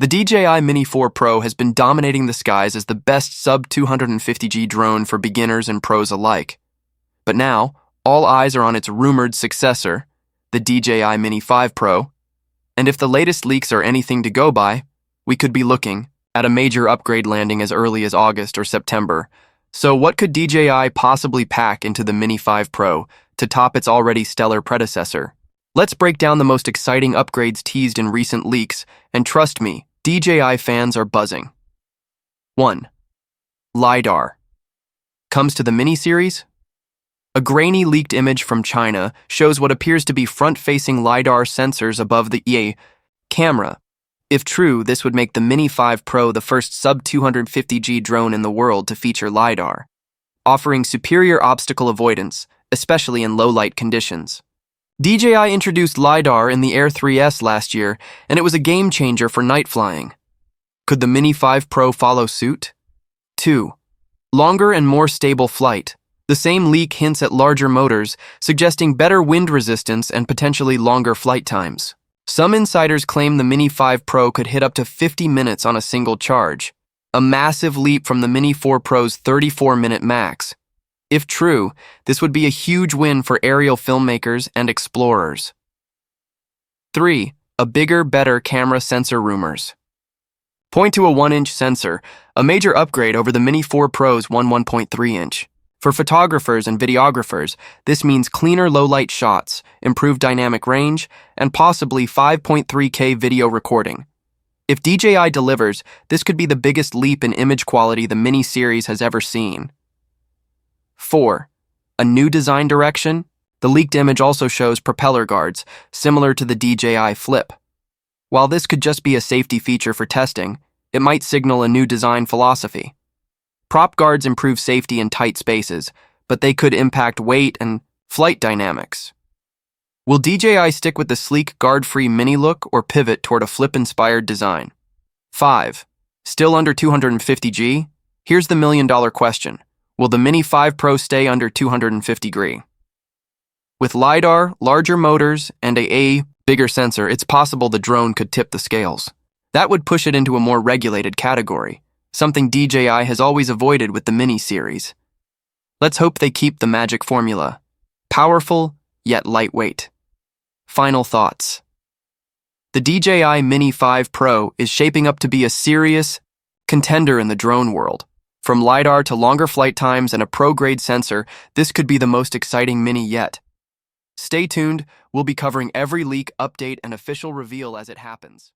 The DJI Mini 4 Pro has been dominating the skies as the best sub-250G drone for beginners and pros alike. But now, all eyes are on its rumored successor, the DJI Mini 5 Pro, and if the latest leaks are anything to go by, we could be looking at a major upgrade landing as early as August or September. So what could DJI possibly pack into the Mini 5 Pro to top its already stellar predecessor? Let's break down the most exciting upgrades teased in recent leaks, and trust me, DJI fans are buzzing. 1. LiDAR. Comes to the Mini series? A grainy leaked image from China shows what appears to be front-facing LiDAR sensors above the EA camera. If true, this would make the Mini 5 Pro the first sub-250G drone in the world to feature LiDAR, offering superior obstacle avoidance, especially in low-light conditions. DJI introduced LiDAR in the Air 3S last year, and it was a game-changer for night flying. Could the Mini 5 Pro follow suit? 2. Longer and more stable flight. The same leak hints at larger motors, suggesting better wind resistance and potentially longer flight times. Some insiders claim the Mini 5 Pro could hit up to 50 minutes on a single charge, a massive leap from the Mini 4 Pro's 34-minute max. If true, this would be a huge win for aerial filmmakers and explorers. 3. A bigger, better camera sensor rumors. Point to a 1-inch sensor, a major upgrade over the Mini 4 Pro's 1.3-inch. For photographers and videographers, this means cleaner low-light shots, improved dynamic range, and possibly 5.3K video recording. If DJI delivers, this could be the biggest leap in image quality the Mini series has ever seen. 4. A new design direction? The leaked image also shows propeller guards, similar to the DJI Flip. While this could just be a safety feature for testing, it might signal a new design philosophy. Prop guards improve safety in tight spaces, but they could impact weight and flight dynamics. Will DJI stick with the sleek, guard-free Mini look or pivot toward a Flip-inspired design? 5. Still under 250G? Here's the million-dollar question. Will the Mini 5 Pro stay under 250G? With LiDAR, larger motors, and a bigger sensor, it's possible the drone could tip the scales. That would push it into a more regulated category, something DJI has always avoided with the Mini series. Let's hope they keep the magic formula. Powerful, yet lightweight. Final thoughts. The DJI Mini 5 Pro is shaping up to be a serious contender in the drone world. From LiDAR to longer flight times and a pro-grade sensor, this could be the most exciting Mini yet. Stay tuned, we'll be covering every leak, update, and official reveal as it happens.